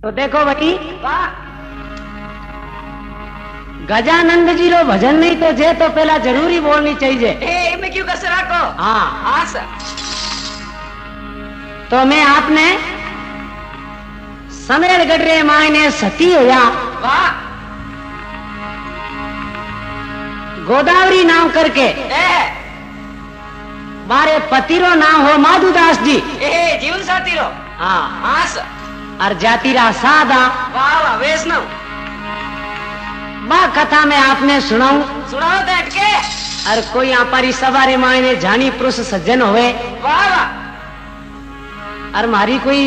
तो देखो भाई, गजानंद जी रो भजन नहीं तो जे तो पहला जरूरी बोलनी चाहिए। में क्यों कसर रखो? हाँ सर। तो मैं आपने समेर गडरे मायने सती होया, वाह, गोदावरी नाम करके मारे पति रो नाम हो माधुदास जी, जीवन साथी रो। हाँ सर। और जाति रा सादा। वाह वाह, वैष्णव। माँ कथा में आपने सुनाऊं, सुनाओ तो हटके। और कोई यहाँ पर सवारे मायने जानी पुरुष सज्जन होवे, वाह वाह, और हमारी कोई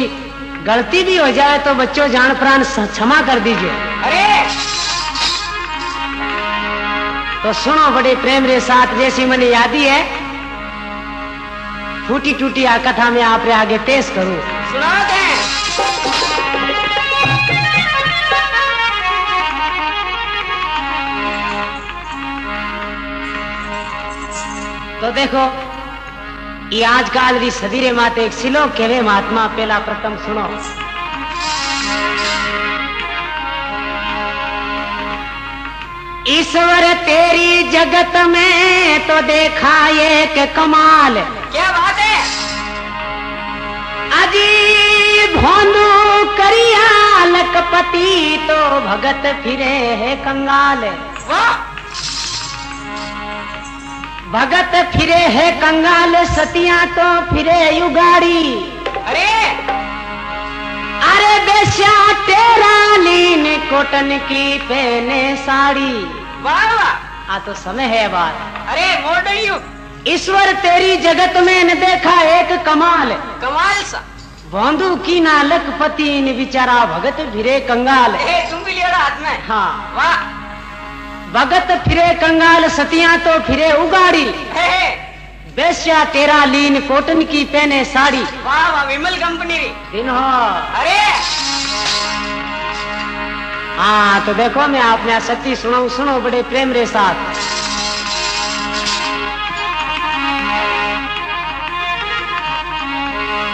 गलती भी हो जाए तो बच्चों जान प्राण क्षमा कर दीजिए। अरे तो सुनो बड़े प्रेम रे साथ, जैसी मैंने यादी है फूटी टूटी आ कथा में आप रे आगे पेश करूं। सुनाओ दे। तो देखो ये आजकल री सदीरे माते एक सिलो केवे महात्मा पहला प्रथम सुनो। ईश्वर तेरी जगत में तो देखा एक कमाल। क्या बात है? अजी भोंदू करिया लखपति तो भगत फिरे है कंगाल। वाह, भगत फिरे है कंगाल, सतिया तो फिरे युगाड़ी। अरे अरे बेश्या तेरा लीन कॉटन की पहने साड़ी। वाह वाह, आ तो समय है बात। अरे मॉडर्न युग। ईश्वर तेरी जगत में न देखा एक कमाल। कमाल सा। भोंदू की ना लखपति न बिचारा भगत फिरे कंगाल। तुम भी लिया हाथ में। हाँ, वाह, भगत फिरे कंगाल, सतिया तो फिरे उगाड़ी। बेश्या तेरा लीन कॉटन की पहने साड़ी। वाह वाह, विमल कंपनी री दिन हो। अरे हाँ तो देखो मैं आपने सच्ची सुनाऊं, सुनो बड़े प्रेम रे साथ।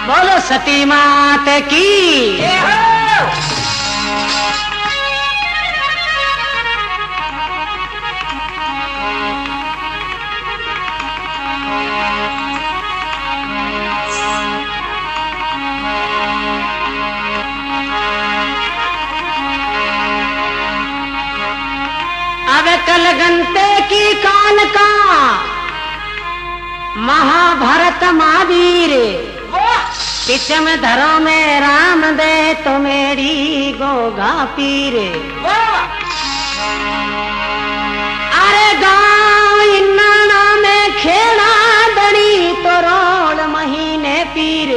बोलो सती मात की। अब कलगंते की काल का महाभारत महावीर, पिछम धरो में राम दे तो मेरी गोगा पीर। अरे गाँव इन्ना में खेड़ा दड़ी तो रोल महीने पीर।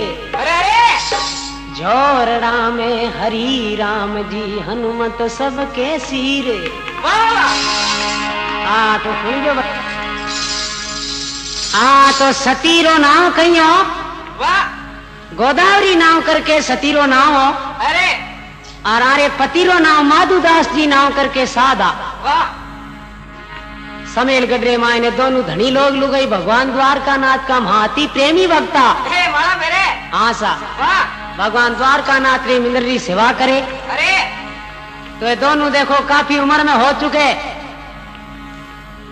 जोर राम हरि राम जी हनुमत सबके सीर। तो सुनियो, तो सतीरो नाम कहियो, गोदावरी नाम करके सतीरो नाम हो। अरे और आरे पतिरो नाम माधुदास जी नाम करके सादा। वाह, समेल गडरे मायने दोनों धनी लोग लुगई भगवान द्वारका नाथ का महाती प्रेमी वक्ता। माला मेरे। हाँ सा, वाह, भगवान द्वारका नाथ रे मिंदरी सेवा करे। अरे तो ये दोनों देखो काफी उम्र में हो चुके।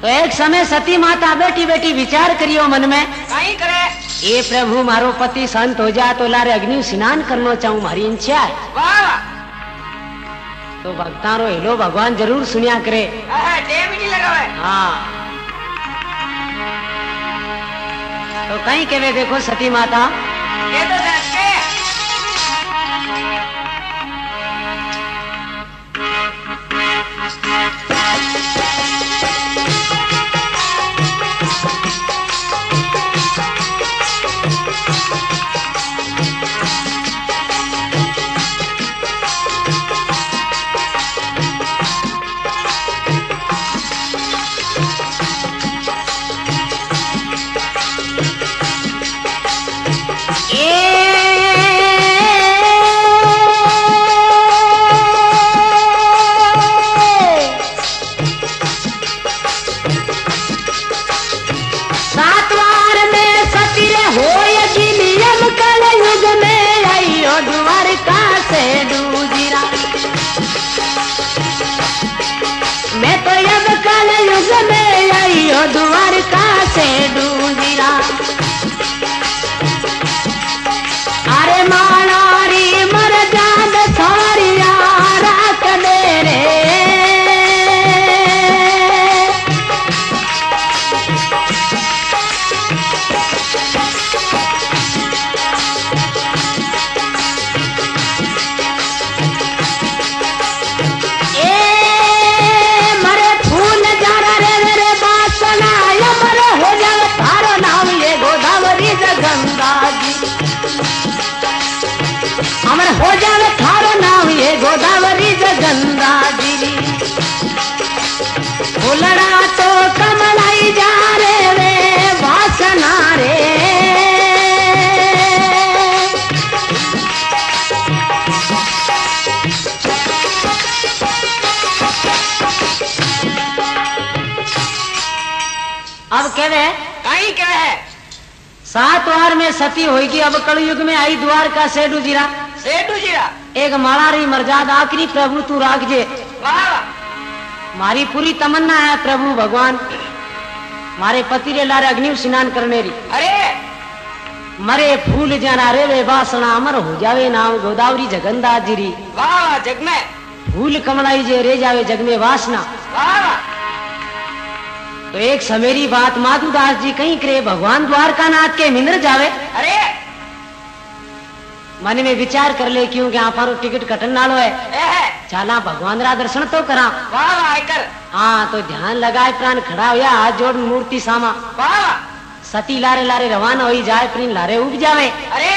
तो एक समय सती माता बैठी बैठी विचार करियो मन में, कहीं करे। ये प्रभु मारो पति संत हो जा तो लारे अग्नि स्नान करना चाहूं, मारी इच्छा है। वाह, तो भक्तारो हेलो भगवान जरूर सुनिया करे। टेम नहीं लगा है। हाँ तो कहीं के वे देखो सती माता ये तो के। द्वारका से दूजिरा सेडू जीरा अरे मालारी मर जाद सारिया रात दे रे अमर हो जावे थारो नाम ये गोदावरी जगंगा गिरी फुलड़ा तो कमलाई जा रे वे वासना रे अब कहवे कहीं क्या है 7 वार में सती होगी अब कलयुग में आई द्वार का सेडू जीरा सेठू जीरा एक मालारी मर्यादा आखिरी प्रभु तू राखजे वाह मारी पूरी तमन्ना है प्रभु भगवान मारे पति रे लारे अग्नि स्नान करने री अरे मरे फूल जाना रे वे बासना अमर हो जावे नाम गोदावरी जगन्नाथ जीरी वाह जग में फूल कमलाई जे रे जावे जग में वासना वाह तो एक समेरी बात माधुदास जी कहीं करे भगवान द्वारका नाथ के मिंद्र जावे अरे मन में विचार कर ले क्योंकि आप टिकट कटन नालो है चाला भगवान रा दर्शन तो करा वाह वाह कर हाँ तो ध्यान लगाए प्राण खड़ा होया हाथ जोड़ मूर्ति सामा वाह सती लारे लारे रवाना हो जाए प्रीन लारे उग जावे अरे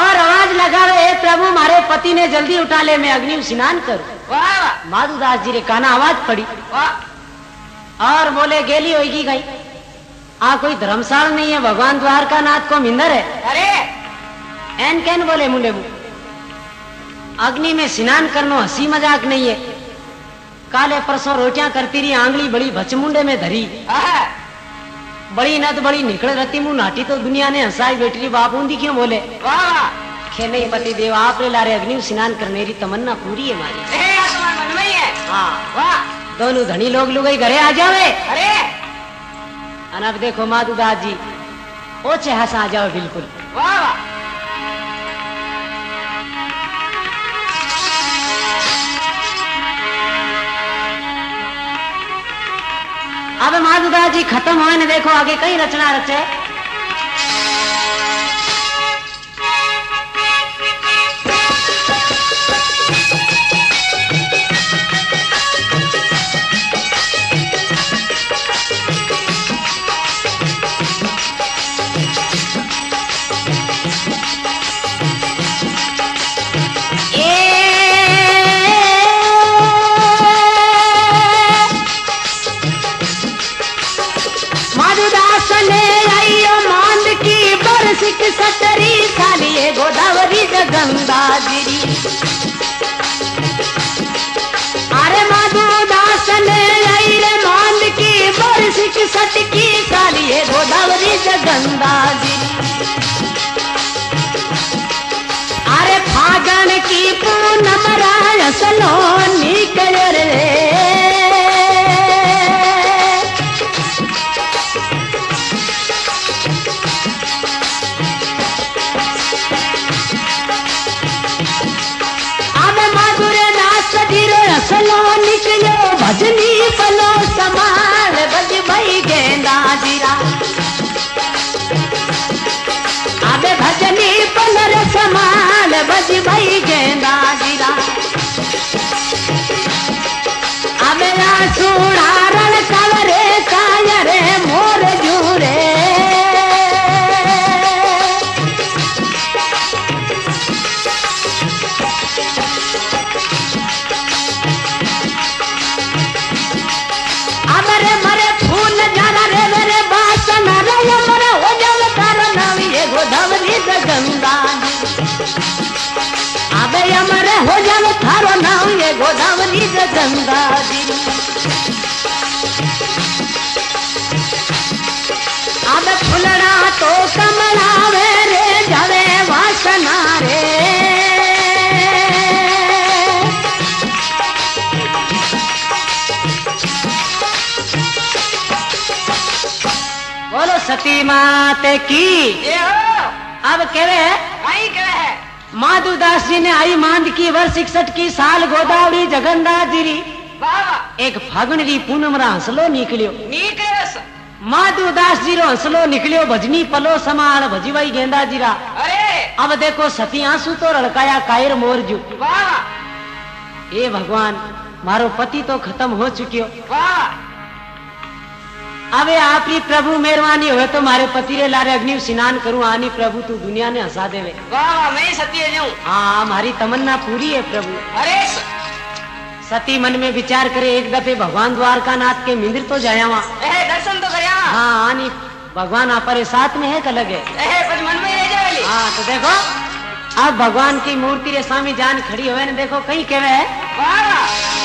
और आवाज लगावे हे प्रभु मारे पति ने जल्दी उठा ले मैं अग्नि स्नान करूं वाह माधुदास जी रे काना आवाज पड़ी वाह और बोले गेली होगी गई आ कोई धर्मशाला नहीं है भगवान द्वारका नाथ को मिंदर है अरे एन कैन बोले मुंडे मु अग्नि में स्नान करनो हंसी मजाक नहीं है काले परसों रोटियां करती रही आंगली बड़ी भचमुंडे में धरी बड़ी नद बड़ी निकल रहती मुंह नाटी तो दुनिया ने हंसाई बेटी बाप ऊंधी क्यों बोले वाह खे नहीं पति देव आप रे लारे अग्नि स्नान करने की तमन्ना पूरी है हमारी मन में ही है हाँ वाह दोनों धनी लोग लुगाई घरे आ जावे अरे अब देखो माधुदास जी ओछे हंसा आ जाओ बिल्कुल वाह वाह अब माधुदास जी खत्म हुए ने देखो आगे कई रचना रचे सतरी सालिए गोदावरी जगंगा गिरी अरे माधुदास ने आई रे मांद की बरसिक सटकी सालिए गोदावरी जगंगा गिरी अरे फागण की पूनम राय सलोनी कर रे सलो निकलो भजनी बलो समाल बज भाई गेंदा जीरा अबे भजनी पलर समाल बज भाई गेंदा जीरा अबे आसूड़ा रण कवरे कायरे मोर जूरे अबे अमर हो जावे थारो नाम ये गोदावरी जगंगा दी अब फुलड़ा तो कमलावे रे जावे वासना रे बोलो सती माते की। ये हो अब कहे कहीं कहे माधुदास जी ने आई मांद की वर्ष 61 की साल गोदावरी जगन्नाथ जी री वाह वाह एक फागण री पूनम रा हंसलो निकलियो। निकले माधुदास जी रो हंसलो निकलियो भजनी पलो समाल भजीवाई गेंदा जी रा। अरे अब देखो सती आंसू तो रड़काया कायर मोर जू। वाह वाह ये भगवान मारो पति तो खत्म हो चुकियो। वाह अबे आपरी प्रभु मेहरबानी हुए तो मारे पति रे लारे अग्नि स्नान करूं आनी प्रभु तू दुनिया ने हंसा देवे। वाह वाह मैं सत्य जाऊं। हाँ हमारी तमन्ना पूरी है प्रभु। अरे सती मन में विचार करे एक दफे भगवान द्वारका नाथ के मंदिर तो जाया वहाँ। दर्शन तो करया। हाँ आनी भगवान आपरे साथ में है कि अलग है? पर मन में रह जाए। हाँ तो देखो अब भगवान की मूर्ति रे स्वामी जान खड़ी हुए ने देखो कहीं कहवे है। वाह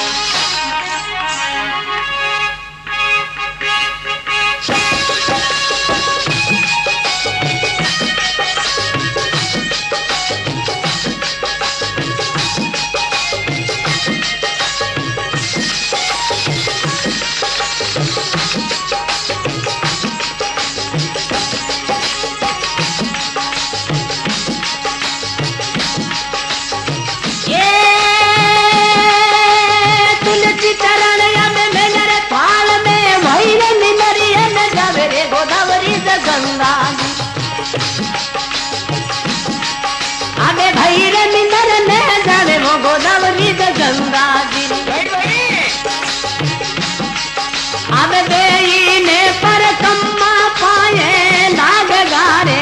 अबे भाई रे मिंदर ने जावे वो गोदावरी गंगा जी। अब देई ने पर कम्मा पाए लाग गारे।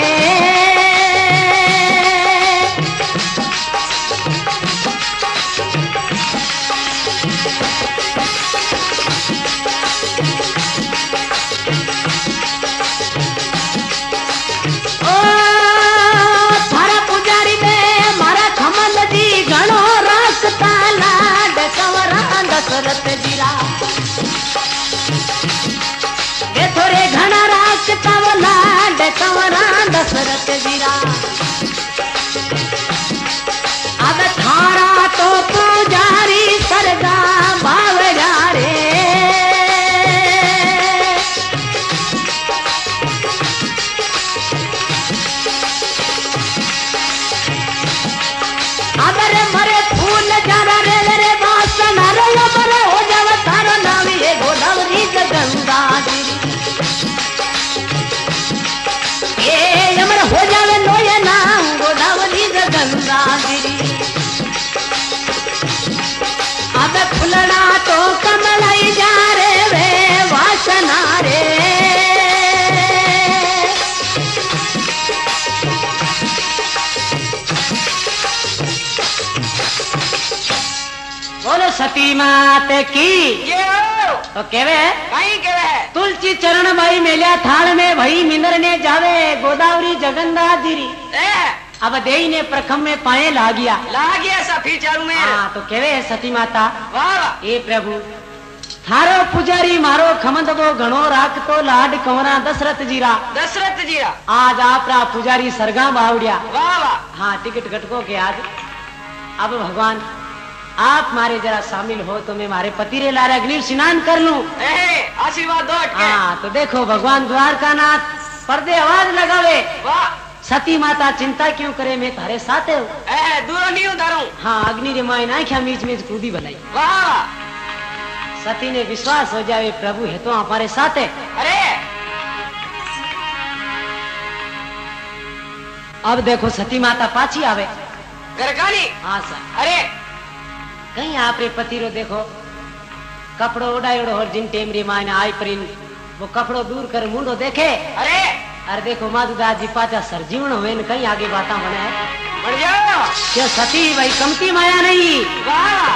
दशरथ जीरा ये थोड़े घना राखता वो लाड कंवरा दशरथ जीरा। अब थारा तो पुजारी सरगा बावड़ा रे। अब रे मरे फूल जरा रे रे बासन रे मरे हो जाव तारो नाम ये गोदावरी गंगा जी। ये अमर हो जावे नो ये नाम गोदावरी गंगा जी। अब फुलना तो कमलाई जा रे वे वासना रे। बोलो सती मात की। तो केवे कहीं कहे तुलसी चरण भाई मेलिया थाल में भाई मिंदर ने जावे गोदावरी जगन्नाथ जी। अब देई ने प्रखम में पाए ला गया सा फिर चालू में। हाँ तो केवे सती माता वाह ए प्रभु थारो पुजारी मारो खमंद वो घणो राख तो लाड कंवरा दशरथ जीरा। दशरथ जीरा आज आपरा पुजारी सरगा बावड़िया। वाह वाह हाँ टिकट घटको के आज अब भगवान आप मारे जरा शामिल हो तो मैं मारे पति रे लारे अग्नि स्नान कर लूं। आशीर्वाद दो। हाँ तो देखो भगवान द्वारका नाथ पर्दे आवाज लगावे। वाह सती माता चिंता क्यों करे मैं थारे साथ हूँ। दूर नहीं उतारू। हाँ अग्नि रे माय नाख्या मीच मीच कूदी बनाई। वाह सती ने विश्वास हो जावे प्रभु है तो हमारे साथ है। अरे अब देखो सती माता पाछी आवे गरकानी। हाँ सर अरे कहीं आप रे पति रो देखो कपड़ो उड़ायोड़ो और जिन टेम रे मायने आई परिन वो कपड़ो दूर कर मुंडो देखे। अरे देखो माधुदास जी पाचा सरजीवण हुए न कहीं आगे बाता बने बढ़ जाओ क्या सती भाई कमती माया नहीं। वाह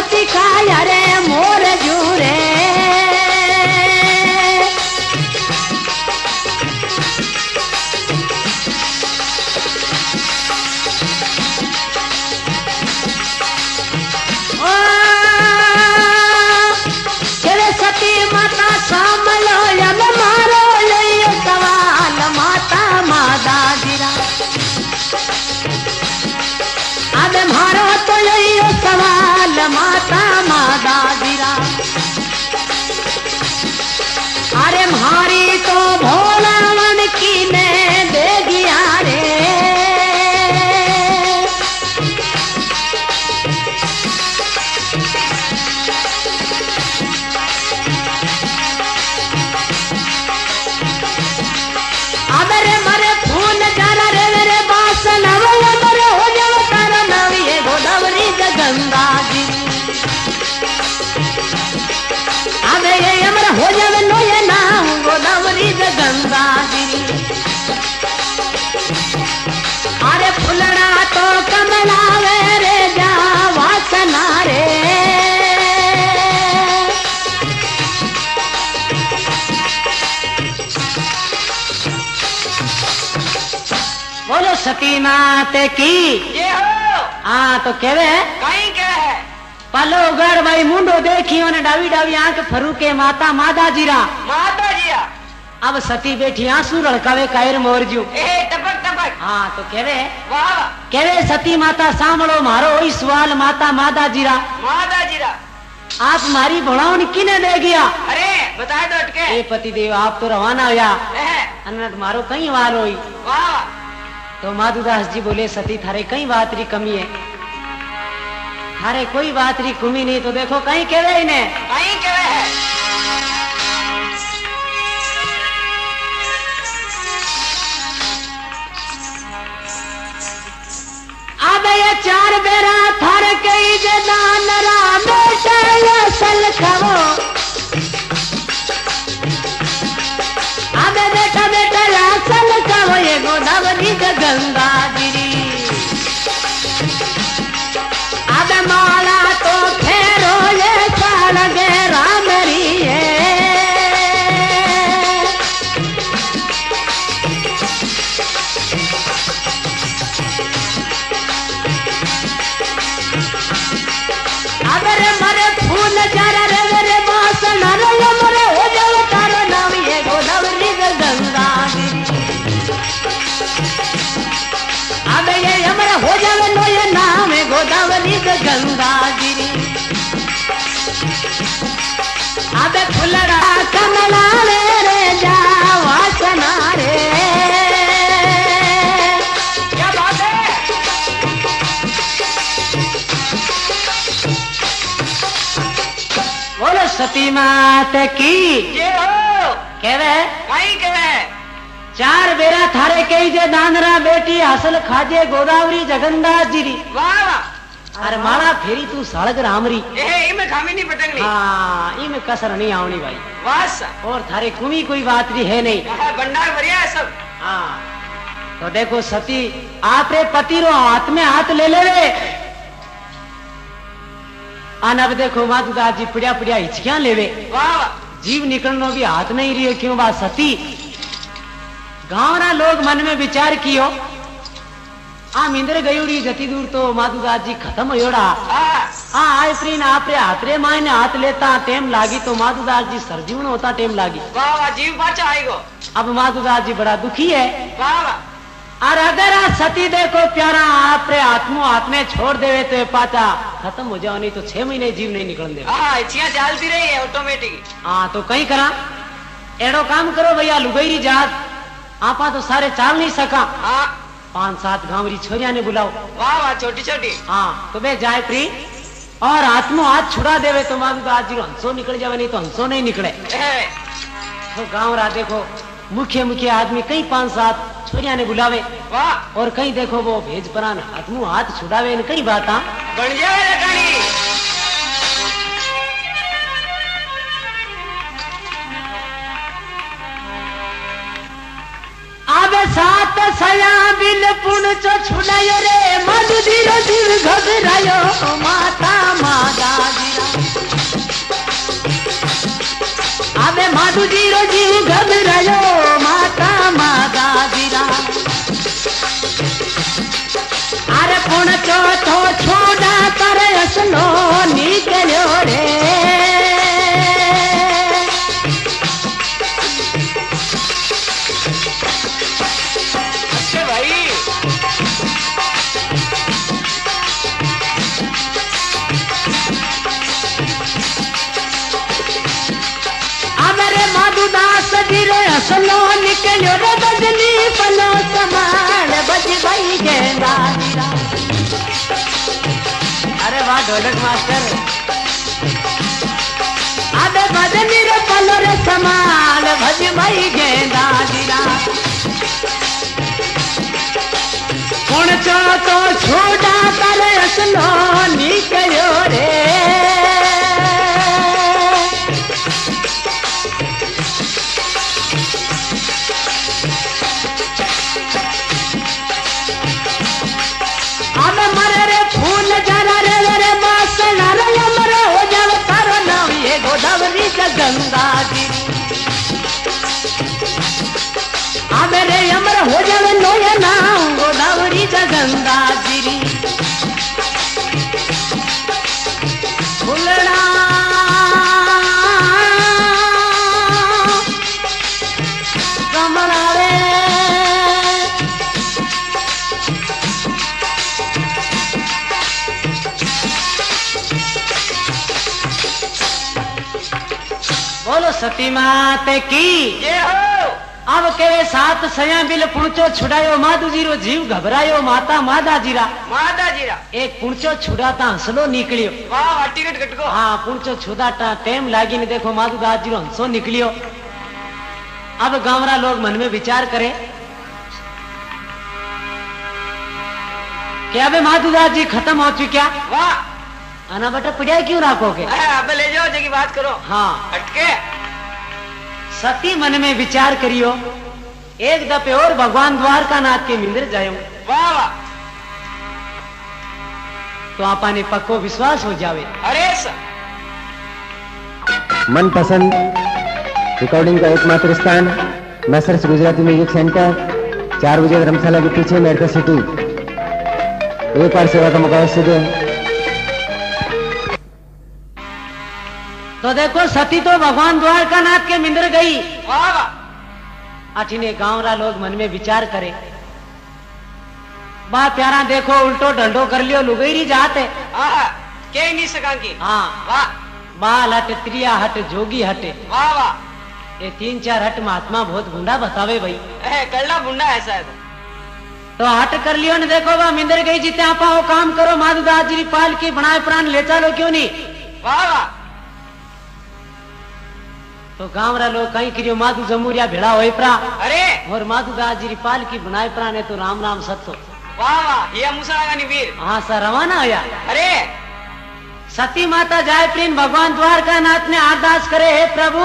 सती खाया रे मोर जूरे सती माता सामलो अब मारो लियो सवाल माता मादा जीरा अब मारो तो लियो सवाल माता मादा जीरा अरे मारी तो भोला मन की ने दे गया रे अबरे मरे फूल जरा रे मेरे बास नवल मरे हो जाओ तारा नविए गोदावरी जगंगा जी अबे ये अमर हो जावे नो ये नाम गोदावरी जगंगा जी अरे फुलड़ा तो कमलावे रे जा वासना रे बोलो सती मात की ये हो हाँ तो केवे कहीं क्या है पलो गढ़ भाई मुंडो देखियो ने डावी डावी आंख फरूके माता मादा जीरा माता जिया अब सती बैठी आंसू लड़कावे कायर मोरजू ए टपक टपक हाँ तो केवे वाह वाह केवे सती माता सांभळो मारो ओई सवाल माता मादा जीरा माता जिया आप मारी भणावन किने दे गया अरे बता दो अटके ए पति देव आप तो रवाना हुआ ए, अनंत मारो कई वार होई वाह वाह तो माधुदास जी बोले सती थारे कई बात री कमी है थारे कोई बात री कमी नहीं तो देखो कहीं केवे इन्हें कहीं क्या है अब ये चार बेरा थार कई जदान राम सल खवो अब बेटा बेटा सल खवो ये गोदावरी गंगा गिरी अब माला तो फेरो ये सालगे राम री अबरे मरे फूल जरा रे मेरे बास नरे मरे हो जाओ तारो नाम ये गोदावरी गंगा अब ये हमारा हो जावे नो ये नाम है गोदावरी गंगा गिरी अब फुलड़ा कमला रे जा वासना रे क्या बात है बोलो सती मात की ये हो केवे कहीं क्या है चार बेरा थारे कई जे दानरा बेटी हासिल खाजे गोदावरी जगन्नाथ जीरी वाह वाह अरे माला फेरी तू सड़क रामरी ए इनमें खामी नहीं पटकनी हाँ इनमें कसर नहीं आवनी भाई वाह सा और थारे कुमी कोई बात भी है नहीं भंडार भरिया है सब हाँ तो देखो सती आपरे पति रो हाथ में हाथ ले ले आन अब देखो माधुदास जी पिड़िया पिड़िया हिचकियां लेवे वाह वाह जीव निकलनो भी हाथ नहीं रही क्यों बात सती गांव ना लोग मन में विचार कियो आम इंद्र गयुड़ी जती दूर तो माधुदास जी खत्म होयोड़ा हाँ आए प्रीन आपरे हाथरे मायने हाथ लेता टेम लागी तो माधुदास जी सरजीवन होता टेम लागी वाह वाह जीव बाचा आएगो अब माधुदास जी बड़ा दुखी है वाह वाह और अगर आज सती देखो प्यारा आपरे आत्मो हाथ में छोड़ देवे तो ये पाचा खत्म हो जाओ नहीं तो 6 महीने जीव नहीं निकल दे इच्छियां चलती रही है ऑटोमेटिक हाँ तो कहीं करा एड़ो काम करो भैया लुगैरी जात आपा तो सारे चाल नहीं सका हाँ 5-7 गांवरी छोरिया ने बुलाओ वाह वाह छोटी छोटी हाँ तो बे जाए प्री और आत्मो हाथ छुड़ा देवे तो माधुदास जी हंसो निकल जावे नहीं तो हंसो नहीं निकले तो गाँव रा देखो मुख्य मुख्य आदमी कई 5-7 छोरिया ने बुलावे वाह और कहीं देखो वो भेज परान आत्मो हाथ छुड़ावे कई बात बन जाए लकड़ी अब सात सया बिल बिल पुणचो छुड़ायो रे माधु जीरो जीव घबरायो माता मादा जीरा अबे माधु जीरो जीव घबरायो माता मादा जीरा अरे पुणचो तो छोड़ा करे असलो निकलो रे दास गिरे असलो निकलो रे बजनी पलो समाल बज भाई गेंदा जीरा अरे वाह ढोलक मास्टर अबे बजनी रे पलो रे समाल भज भाई गेंदा जीरा कौन चो तो छोड़ा करे असलो निकलो रे गंगा जी मेरे अमर हो जावे नोया नाम गोदावरी गंगा जी फुलड़ा कमलावे बोलो सती माते की ये हो अब के साथ सया बिल पुणचो छुड़ायो माधु जीरो जीव घबरायो माता मादा जीरा एक पुणचो छुड़ाता हंसलो निकलियो वाह टिकट कटको हाँ पुणचो छुड़ाता टाइम लागी नहीं देखो माधु दास जीरो हंसो निकलियो अब गांवरा लोग मन में विचार करे कि अबे माधु दास जी खत्म हो चुका वाह आना बेटा पिड़िया क्यों राखोगे अब ले जाओ जगी बात करो हाँ हटके सती मन में विचार करियो एक दफे और भगवान द्वारका नाथ के मंदिर जायो वाह वाह तो आपा ने पक्को विश्वास हो जावे अरे सर मनपसंद रिकॉर्डिंग का एकमात्र स्थान मैसर्स गुजराती म्यूजिक सेंटर 4 बजे धर्मशाला के पीछे मेरका सिटी एक बार सेवा का मौका अवश्य दे। तो देखो सती तो भगवान द्वारका नाथ के मंदिर गई वाह वाह अठीने गांवरा लोग मन में विचार करे बा प्यारा देखो उल्टो डंडो कर लियो लुगैरी जाते के नहीं सका की हाँ वाह बाल हट त्रिया हट जोगी हटे वाह वाह ये 3-4 हट महात्मा बहुत गुंडा बतावे भाई कल्ला बुंडा है शायद तो हट कर लियो ने देखो बा मंदिर गई जीते आपा वो काम करो माधु दास जी पाल की बनाए प्राण ले चलो क्यों नहीं वाह वाह तो गांवरा लोग कहीं करियो माधु जमूरिया भेड़ा होए प्रा अरे और माधु दास जी पाल की बनाए प्राण है तो राम राम सत्तो वाह वाह ये मुसलमान वीर हाँ सर रवाना होया अरे सती माता जाए प्रीन भगवान द्वारका नाथ ने अरदास करे हे प्रभु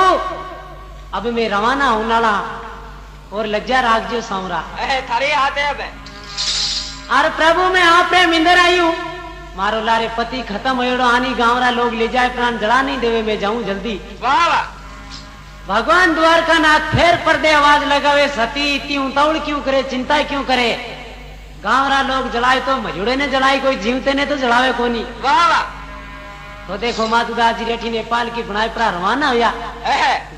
अब मैं रवाना होना और लग जा रागजियो सावरा थारे हाथ है अब अरे प्रभु मैं आप मिंदर आई हूँ मारो लारे पति खत्म हो आनी गांवरा लोग ले जाए प्राण जला नहीं देवे मैं जाऊं जल्दी वाह वाह भगवान द्वारका नाथ फिर पर्दे आवाज लगावे सती इतनी उतावड़ क्यों करे चिंता क्यों करे गांवरा लोग जलाए तो मजूड़े ने जलाई कोई जीवते ने तो जलावे कोनी वाह वाह तो देखो माधुदास जी रेठी नेपाल की बनाए पर रवाना होया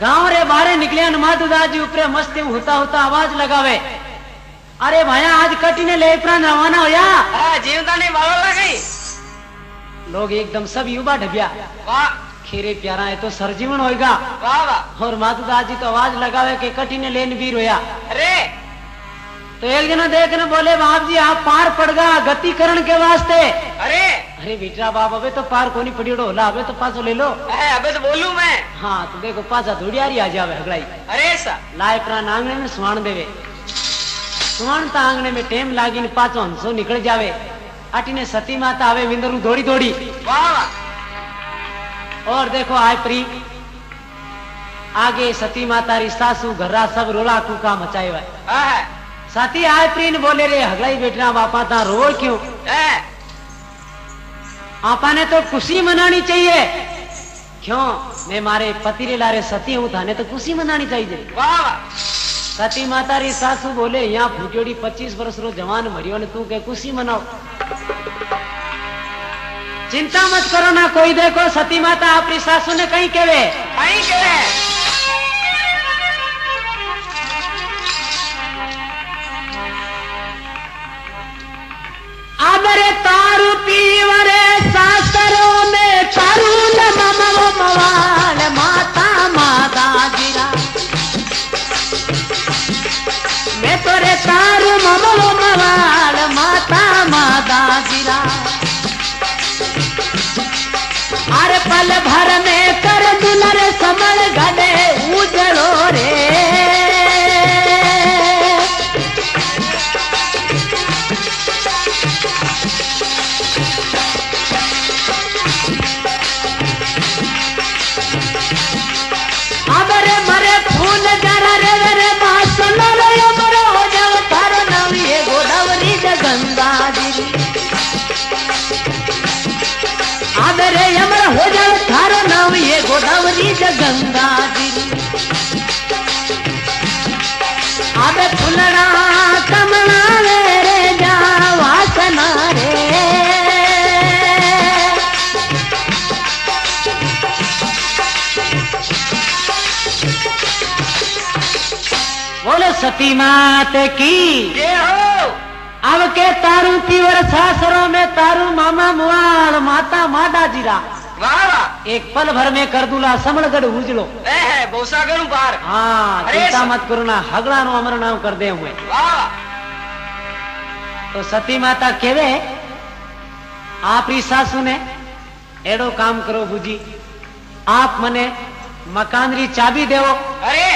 गांव रे बाहर निकले माधुदास जी ऊपर मस्ती होता होता आवाज लगावे अरे भाया आज कटी ने ले प्राण रवाना होया जीवता ने बालो लगाई लोग एकदम सब युवा ढबिया वाह खीरे प्यारा है तो सरजीवन होगा वाह वाह और माधुदास जी तो आवाज लगावे के कटी ने लेन वीर होया अरे तो एक जना देखने बोले बाप जी आप पार पड़ गा गतिकरण के वास्ते अरे अरे बेटा बाप अबे तो पार कोनी पड़ी होला अबे तो पासो ले लो अबे तो बोलू मैं हाँ तो देखो पासा धुड़ियारी आ जावे हगड़ाई अरे सा लाए प्राण आंगने में सुवाण देवे सुवाण ता आंगने में टेम लागी ने पाचो हंसो निकल जावे अटी ने सती माता आवे विंदरू दौड़ी दौड़ी वाह और देखो आय प्री आगे सती माता री सासू घर्रा सब रोला कूका मचाए हुआ साथी आए प्रीन बोले रे हगलाई बेटना बापा ता रो क्यों? आपा ने तो खुशी मनानी चाहिए। क्यों? मैं मारे पति रे लारे सती हूँ, थाने तो खुशी मनानी चाहिए। वाह सती माता री सासू बोले यहाँ फूटोड़ी 25 वर्ष रो जवान मरियो ने तू के खुशी मनाओ। चिंता मत करो ना कोई। देखो सती माता अपनी सासू ने कहीं केवे आबरे तारू पीवरे सासरों में तारू न ममो मवाल माता माता गिरा मैं तोरे तारू ममो मवाल माता माता गिरा अरे पल भर में कर दुलर समल गले उजड़ो रे अबरे मरे फूल जरा रे रे बासन रे अमरो हो जाओ तारो नवी गोदावरी जगंगा गिरी अबरे अमर हो जाओ थारो नवी गोदावरी जगंगा गिरी अबे फुलड़ा कमला रे जा वासना रे बोलो सती मात की ये हो। अब के तारू पीवर सासरों में तारू मामा मुआल माता मादा जीरा वाह एक पल भर में कर दूला समड़गढ़ उजलो है बोसा करूं बाहर। हाँ अरे चिंता मत करो ना हगड़ा नो अमर नाम कर दे हुए। वाह तो सती माता केवे आपरी सासू ने एड़ो काम करो बुजी आप मने मकान री चाबी देवो अरे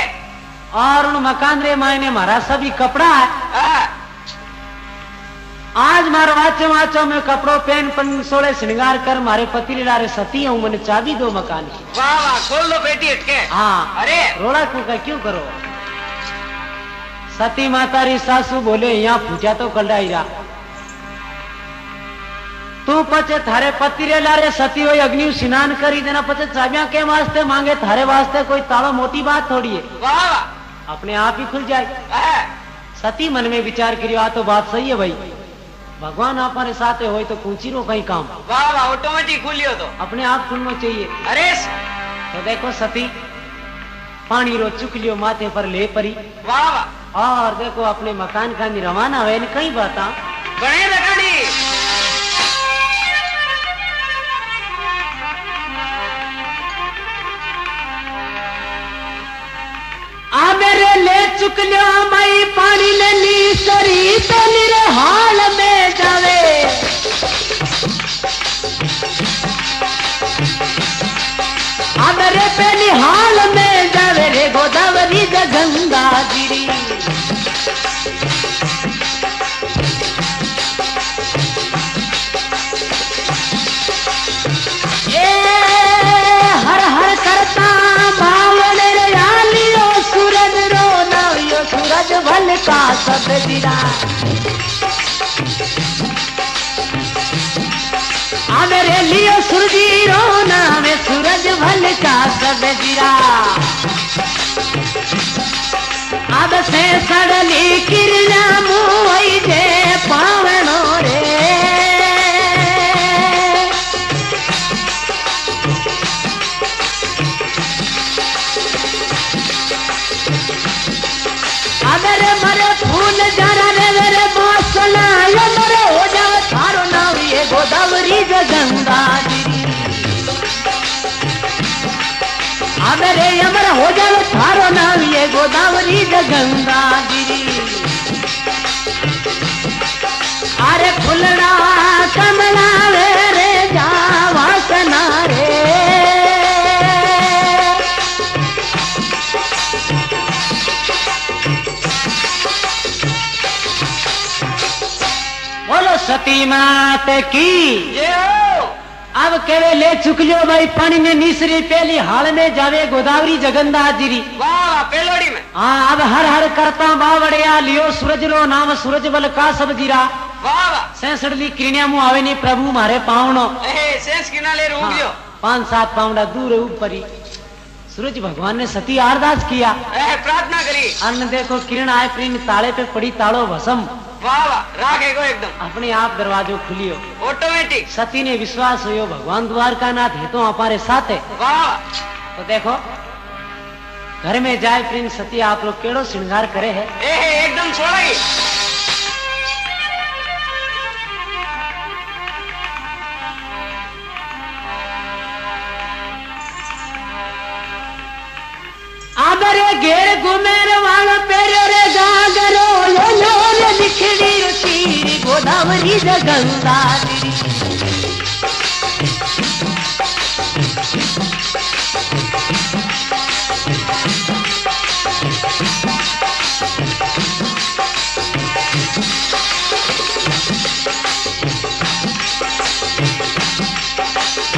और उन मकान रे मायने मारा सभी कपड़ा है हाँ। आज मारो वाचो वाचो में कपड़ो पहन पन सोले श्रृंगार कर मारे पति लारे सती हूँ मैंने चाबी दो मकान की। वाह वाह खोल लो बेटी हटके। हाँ अरे रोड़ा क्यों करो। सती माता री सासू बोले यहाँ पूछा तो कलडाई रहा तू पचे थारे पति रे लारे सती हो अग्नि स्नान करी देना पचे चाबियां के वास्ते मांगे थारे वास्ते कोई तालो मोटी बात थोड़ी है। वाह अपने आप ही खुल जाए। हाँ। सती मन में विचार करियो आ तो बात सही है भाई भगवान हमारे साथ हो तो पूछी रो कहीं काम। वाह वाह ऑटोमेटिक खुलियो तो अपने आप खुलना चाहिए। अरे तो देखो सती पानी रो चुक लियो माथे पर ले परी वाह वाह और देखो अपने मकान का रवाना हुए कई बात बने रखड़ी मेरे ले चुक लियो मई पानी ले ली सरी तो निरे हाल में जावे मेरे पे निहाल में जावे रे गोदावरी गंगा गिरी ये हर हर करता बावल रे आलियो सूरज रो नावियो सूरज भल का सब दिरा मेरे लिए सूरजी रो नाम सूरज भल का सब दिरा अब से सड़ली किरना मुई जे पावनो रे अरे मरे फूल जरा रे मेरे मौसला ये मरे हो जाओ थारो नाम ये गोदावरी गंगा गिरी अरे अमर हो जाओ थारो नाम ये गोदावरी गंगा गिरी अरे फुलड़ा कमला रे जा वासना रे बोलो सती मात की ये हो। अब केवे ले चुक लियो भाई पानी में निसरी पहली हाल में जावे गोदावरी जगन्नाथ जीरी। वाह वाह पेलोड़ी में। हाँ अब हर हर करता बावड़िया लियो सूरज रो नाम सूरज बल का सब जीरा। वाह वाह सेंसड़ली किरण्या मुँह आवे नहीं प्रभु मारे पावनो। सेंस किनारे रूक लियो। 5-7 पाउंडा दूर ऊपरी सूरज भगवान ने सती अरदास किया, प्रार्थना करी। अन्न देखो किरण आए प्रीन ताले पे पड़ी तालो भसम। वाह वाह राखेगो एकदम अपने आप दरवाजो खुलियो ऑटोमेटिक। सती ने विश्वास हो भगवान द्वारका नाथ है तो हमारे साथ है। वाह तो देखो घर में जाए प्रिंस सती आप लोग केड़ो श्रृंगार करे है। एकदम छोड़ा ही। आदरे घेर घुमेर वालो पेरो रे गागरो लो लो रे दिखड़ी रुचि गोदावरी जगन्ना तेरी।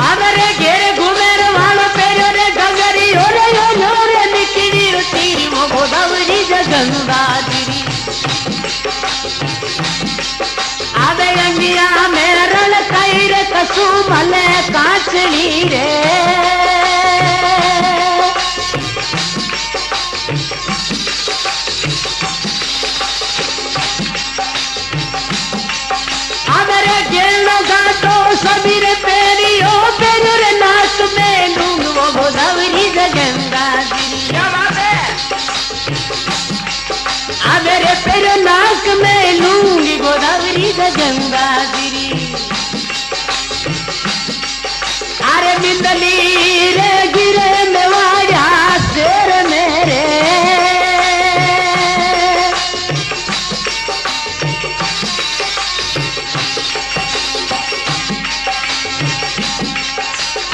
आदरे घेर घुमेर वालो पेरो रे गगरी ओरे लो लो रे दिखड़ी रुचि गोदावरी जगन्ना तेरी। आदे अंगिया मेरल कई रे कसू मले कांचनी रे। आदरे गेलो गातो सबीर पेरियो पेरो रे नाक में लूंग वो गोदावरी जगन्ना तेरी। क्या बात है। आदरे पेरो नाक में लूंगी गोदावरी जगन्ना तेरी। अरे बिंदली रे गिरे मेवाड़ा शेर मेरे।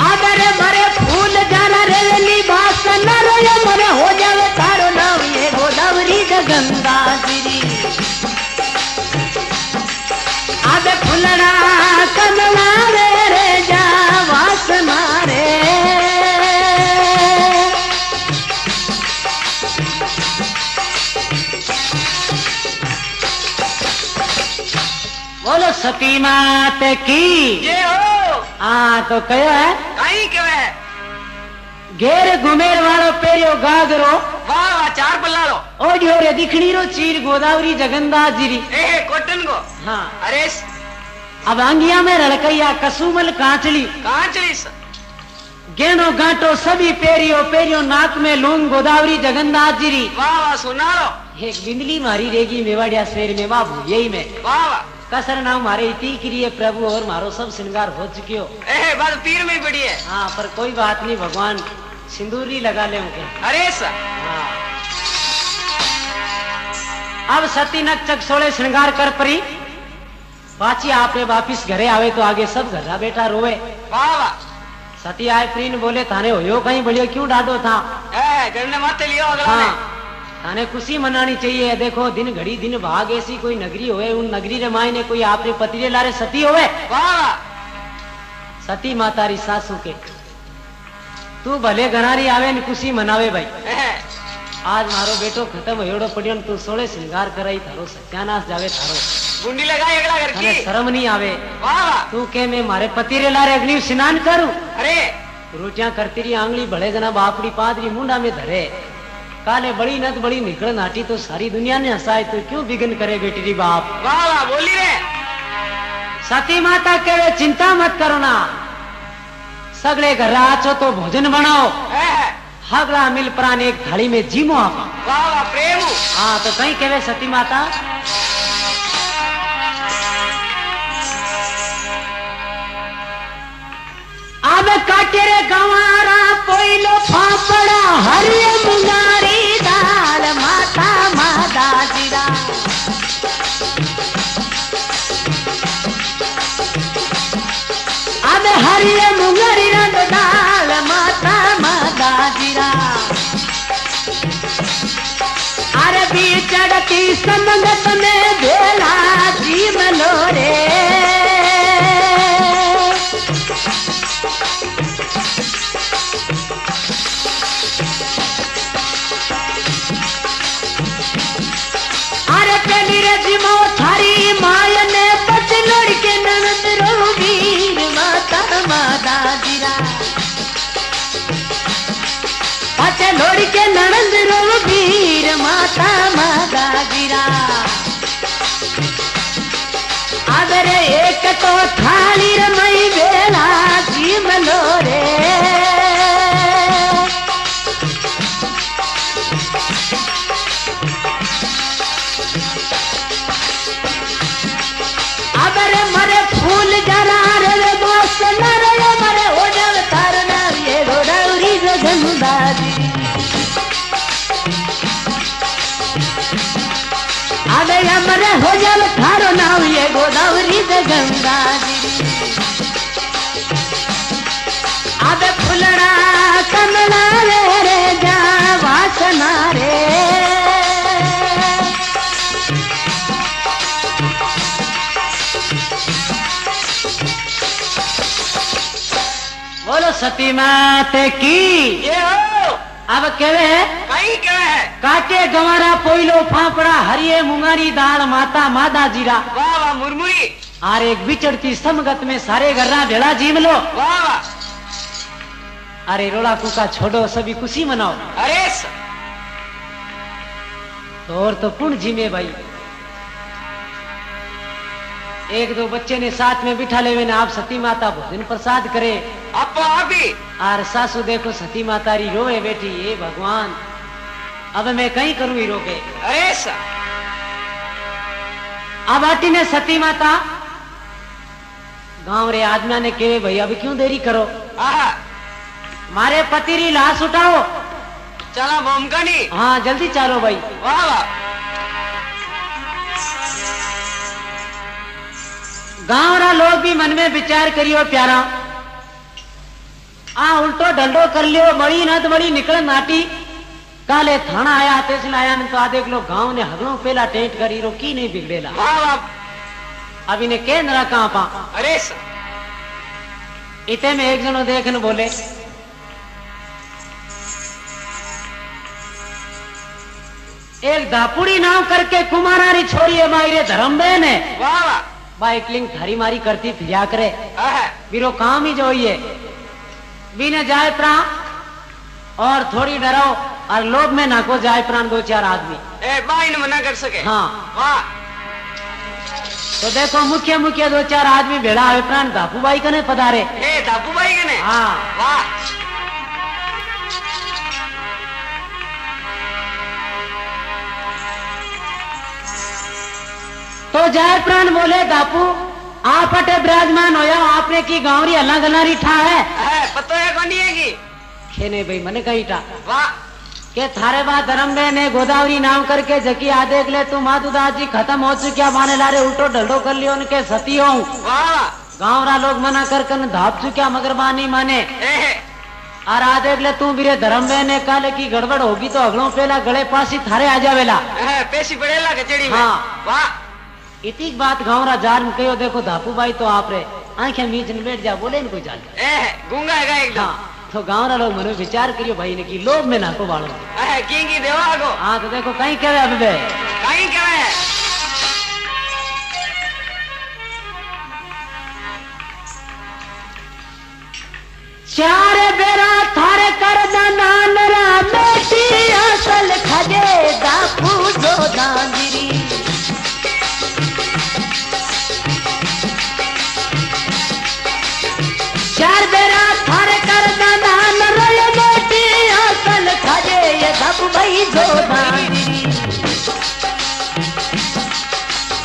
आदरे मरे फूल जाना रे लिबास न रे मरे हो जावे तारो नाम ये गोदावरी जगन्ना तेरी। आदे फुलड़ा कमला रे जा वास मारे। बोलो सती मात की ये हो। हाँ तो कयो है कहीं क्यों है। घेर घुमेर वालो पेरियो गागरो वाह वाह 4 पल्ला लो। ओडियो रे दिखणी रो चीर गोदावरी जगन्नाथ जीरी। कॉटन को। हाँ अरे अब अंगिया में रड़कैया कसुमल कांचली कांचली गेनो गांटो सभी पेरियो पेरियो नाक में लूंग गोदावरी जगन्नाथ जीरी। वाह वाह सुना लो। एक बिंदली मारी रेगी मेवाड़िया शेर में बाबू यही में वाह वाह कसर नाम मारे इती करिए प्रभु और मारो सब श्रृंगार हो चुकियो। बस पीर में ही पड़ी है। हाँ पर कोई बात नहीं भगवान सिंदूरी लगा ले उनके। अरे सर हाँ अब सती नक चक सोले श्रृंगार कर परी पाची आपने वापिस घरे आवे तो आगे सब घरा बेटा रोवे। वाह वाह सती आए प्रीन बोले थाने होयो कहीं बढ़िया क्यों डांटो था। घर ने माते लियो अगला हाँ थाने खुशी मनानी चाहिए। देखो दिन घड़ी दिन भाग ऐसी कोई नगरी होवे उन नगरी रे माई ने कोई आपने पति रे लारे सती होवे। वाह सती मातारी सासू के तू भले घरारी आवे न खुशी मनावे भाई। आज मारो बेटो खत्म होयोड़ो पड़ियो तू सोले श्रृंगार कराई थारो सत्यानाश जावे थारो। गुंडी लगाई अगला घर की। शर्म नहीं आवे। वाह तू के मैं मारे पति रे लारे अग्नि स्नान करूं। अरे रोटियां करती रही आंगली बड़े जना बापड़ी पादरी मुंडा में धरे काले बड़ी नत बड़ी निकल नाटी तो सारी दुनिया ने हंसाए तो क्यों बिगन करे बेटी री बाप। वाह वाह बोली रे। सती माता कहे चिंता मत करो ना सगले घर आचो तो भोजन बनाओ हगला मिल प्राण एक थाली में जीमो आपा। वाह वाह प्रेम। हाँ तो कहीं कहे सती माता अब काटे रे गंवारा पोइलो फाफड़ा हरिय मुंगारी दाल माता मादा जीरा। अब हरिय मुंगारी रंग दाल माता मादा जीरा। अरे बीच चढ़ती संगत में भेला जी मलोरे। जिमो थारी माया ने पत लड़के ननद रो वीर माता मादा जीरा पत लड़के ननद रो वीर माता मादा जीरा अबरे एक तो थाली रमई बेला जीमलो रे अबरे मरे फूल जरा रे दोस्त नरे मरे हो जाव तार ना ये गोदावरी जगंदारी अबे मरे हो जाव थारो नाम ये गोदावरी जगंदारी अबे फुलड़ा कमला रे जा वासना रे बोलो सती माते की ये हो अब केवे कहीं क्या है? काटे गवारा पोइलो फाफड़ा हरिये मुंगारी दाल माता मादा जीरा वाह वाह मुरमुरी और एक बिचड़ती समगत में सारे गर्रा भेड़ा जीम लो वाह वाह अरे रोड़ा कुका छोड़ो सभी खुशी मनाओ अरे तो और तो पुण्य जीमे भाई एक दो बच्चे ने साथ में बिठा ले आप सती माता भोजन प्रसाद करे आप ही और सासू देखो सती माता री रोवे बेटी ये भगवान अब मैं कहीं करूं ही रोके अरे अब आटी ने सती माता गांव रे आदमिया ने कहे भाई अब क्यों देरी करो आहा मारे पति री लाश उठाओ चला मोमकनी हाँ जल्दी चालो भाई वाह वाह गांव रा लोग भी मन में विचार करियो प्यारा आ उल्टो डंडो कर लियो मड़ी न तो मड़ी निकल नाटी काले थाना आया तहसील आया ने तो आ देख लो गांव ने हगड़ों पहला टेंट करी रो की नहीं बिगड़ेला वाह वाह अब इन्हें के नरा कहां पा अरे इते में एक जनो देखने बोले एक दापुड़ी नाव करके कुमारारी छोरी है मायरे धर्म बहन है वाह वाह बाइकलिंग थारी मारी करती फिरिया करे आहा बीरो काम ही जो ये बीने जाए प्राण और थोड़ी डराओ और लोभ में नाको जाए प्राण दो चार आदमी ए बाई ने मना कर सके हाँ वाह तो देखो मुख्य मुख्य दो चार आदमी भेड़ा हुए प्राण दापू बाई कने पधारे ए दापू भाई कने हाँ वाह तो जाए प्राण बोले दापू आप अटे विराजमान हो जाओ आपने की गांवरी अल्लाह गलारी ठा है पता है कौन है की खेने भाई मने कही ठा वाह के थारे बात धर्म बे ने गोदावरी नाम करके जकी आ देख ले तू माधुदास जी खत्म हो चुकिया माने लारे उल्टो डल्डो कर लियो उनके सती हो वाह गाँव रा लोग मना कर कन धाप चुकिया मगर मानी माने ए और आ देख ले तू बीरे धर्म बे ने काले की गड़बड़ होगी तो अगलों पहला गले पासी थारे आ जावेला पैसी पड़ेला कचड़ी में हाँ। वाह इतनी बात गाँव रा जार में कहो देखो धापू भाई तो आप रे आंखें मीच ने बैठ जा बोले इनको जान ए गूंगा है एकदम हाँ तो गाँव रा लोग मनो विचार करियो भाई ने की लोभ में नाको बाड़ो की देवा को हाँ तो देखो कहीं कहे अब बे कहीं क्या है चार बेरा थारे कर नान रा बेटी असल खजे दापू जो दांगिरी चार बेरा थारे कर नान रा बेटी असल खजे ये दापू भाई जो दांगिरी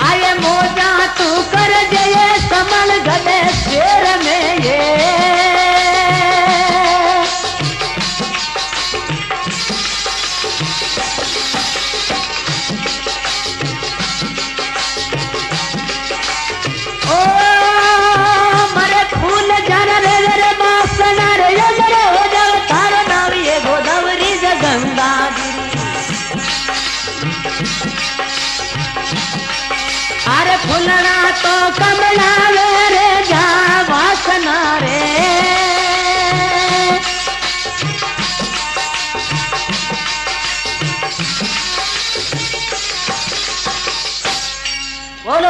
आये मोजा तू कर जये समल गले शेर में ये अरे फुलना तो कमला रे जा वासना रे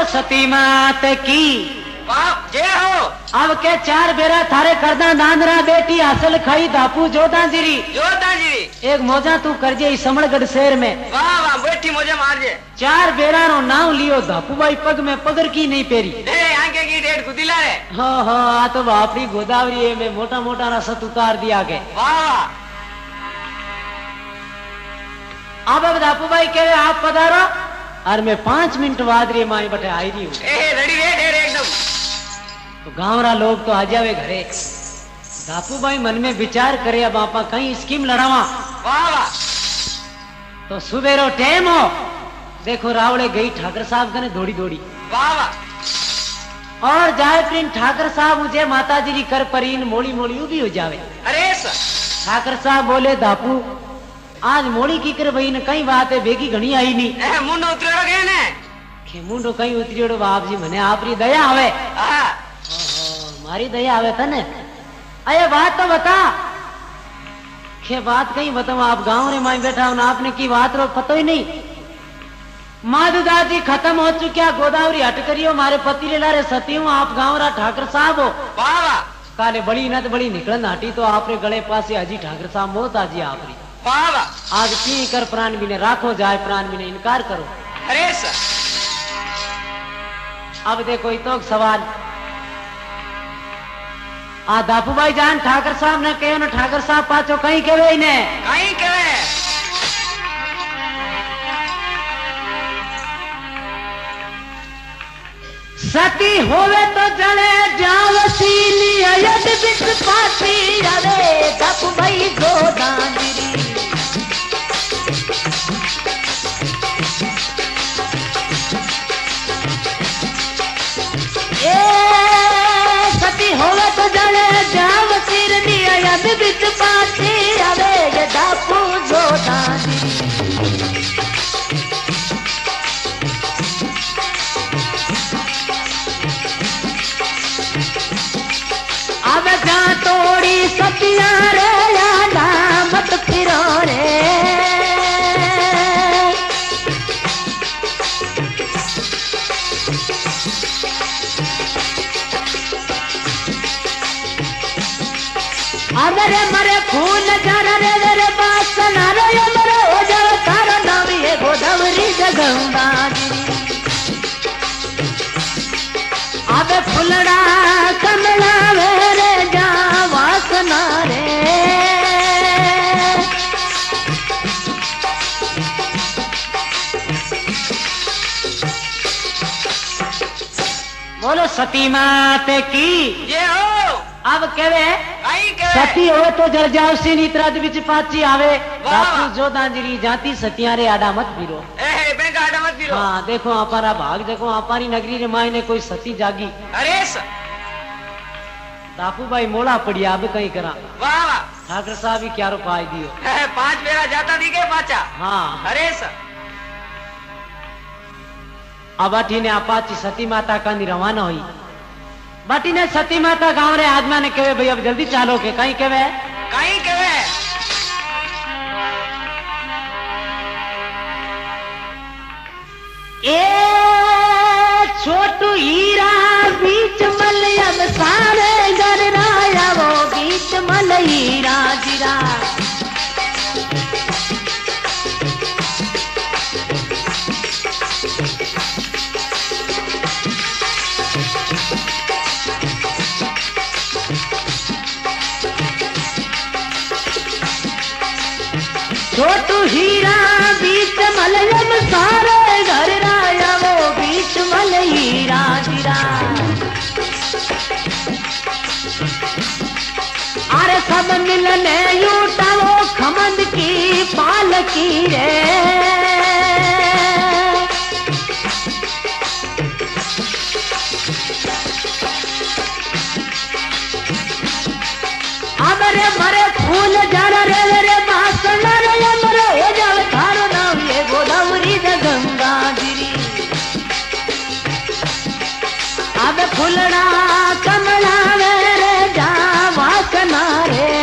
सती मात की वाह जय हो। अब के 4 बेरा थारे करदा नांदरा बेटी हासिल खाई धापू जोधांजिरी एक मौजा तू करजे समड़गढ़ शहर में। वाह वाह बैठी मुझे मार जे। 4 बेरा रो नाम लियो धापू भाई पग में पगर की नहीं पेरी आगे की डेढ़ गुदिला रे। हाँ हाँ आ तो बापरी गोदावरी में मोटा मोटा ना सत उतार दिया गए। वाह अब धापू भाई कहे आप पधारो और मैं 5 मिनट बाद रे माई बटे आई रही हूँ। रेडी रे एकदम। तो गांवरा लोग तो आ जावे घरे। धापू भाई मन में विचार करे अब आपा कहीं स्कीम लड़ावा। वाह वाह तो सुबेरो टेम हो देखो रावड़े गई ठाकर साहब कने दौड़ी दौड़ी। वाह वाह और जाए प्रिन ठाकर साहब मुझे माता जी की कर परीन मोड़ी मोड़ी भी हो जावे। अरे सर ठाकर साहब बोले धापू आज मोड़ी की कर बही ने कई बात है बेगी घनी आई नहीं। मुंडो उतरेड़ो गए ने के मुंडो कई उतरेड़ो बाप जी मने आपरी दया आवे। मारी दया आवे तने अये बात तो बता के बात कहीं बताओ आप गांव रे माई बैठा हूं आपने की बात रो पतो ही नहीं। माधुदा जी खत्म हो चुकिया गोदावरी हट करियो मारे पति ले लारे सती हूं आप गांव रा ठाकर साहब हो। वाह वाह काले बड़ी न बड़ी निकलन हटी तो आपरे गले पास अजी ठाकर साहब मौत आजी आपरी। वाह वाह आज की कर प्राण भी ने राखो जाए प्राण भी ने इनकार करो। अरे सर अब देखो तो सवाल आ दापू भाई जान ठाकर साहब ने कहो ना ठाकर साहब पाचो कहीं केवे इन्हें कहीं केवे सती होवे तो जले जावसी नियत बिच पाती रे दापू भाई गोदांगिरी। सती होवे तो जले जावसी नियत बिच पाती रे दापू गोदांगिरी। अब जा तोड़ी सतिया रे यादा मत फिरो रे। अरे मरे फूल जरा रे रे बासना रे मरे हो जाओ तारो नाम ये गोदावरी जगंगागिरी। अब फुलड़ा कमला रे जा वासना रे। बोलो सती मात की ये हो। अब केवे कहीं केवे सती हो तो जल जाओ सी नीतरा बिच पाची आवे। वाह। बापू जोधांजलि जाती सतिया रे आडा मत फिरो। बैंक आडा मत फिरो। हाँ देखो हमारा भाग देखो हमारी नगरी रे माई ने कोई सती जागी। अरे सर दापू भाई मोड़ा पड़िया अब कहीं करा। वाह वाह ठाकर साहब भी क्या रुपा दियो। 5 बेरा जाता दी के पाचा। हाँ अरे सर अब अठी ने अपाची सती माता का रवाना हुई। बाटी ने सती माता गांव रे आदमा ने कहे भाई अब जल्दी चालो के कहीं कहे कहीं केवे ए छोटू हीरा बीच मलयम सारे घर राया वो बीच मल हीरा जीरा। छोटू हीरा बीच मलयम सारे घर राया वो बीच मल हीरा गिरा। अरे सब मिलने यूटा वो खमंद की पालकी रे। अब रे मरे फूल जाना रे रे बासना रे मरे हो जावे थारो नाम ये गोदावरी जगंगागिरी। अब फुलड़ा कमला रे जा वासना रे।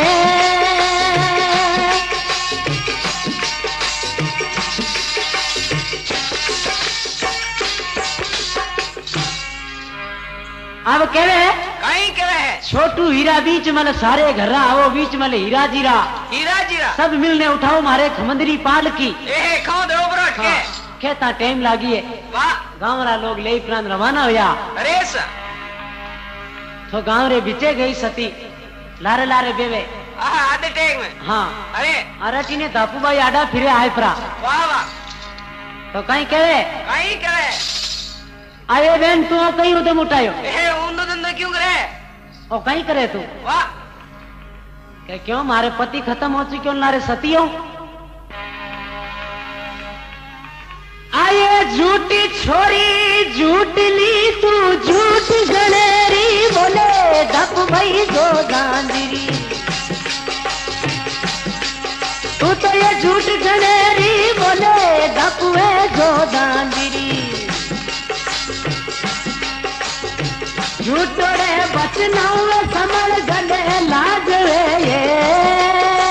अब केवे कहीं केवे है छोटू हीरा बीच मल सारे घर आओ बीच मल हीरा जीरा हीरा जीरा सब मिलने उठाओ मारे खमंदरी पाल की ए खाओ दो बरोट के कहता टाइम लागी है वाह गांव रा लोग ले प्रांत रवाना होया अरे सा तो गांव रे बिचे गई सती लारे लारे बेवे आधे टेक में हाँ अरे अरटी ने धापू भाई आडा फिरे आए परा वाह वाह तो कहीं केवे कहीं केवे आए बहन तू कहीं उधम उठायो ए उन्नो धंधो क्यों करे और कहीं करे तू वाह क्या क्यों मारे पति खत्म हो चुके क्यों लारे सती हो आये झूठी छोरी झूठ ली तू झूठ गणेरी बोले धप भाई जो गांधीरी तू तो ये झूठ गणेरी बोले धप है जो गांधीरी झूठोड़े बचना संभल गले लाज ये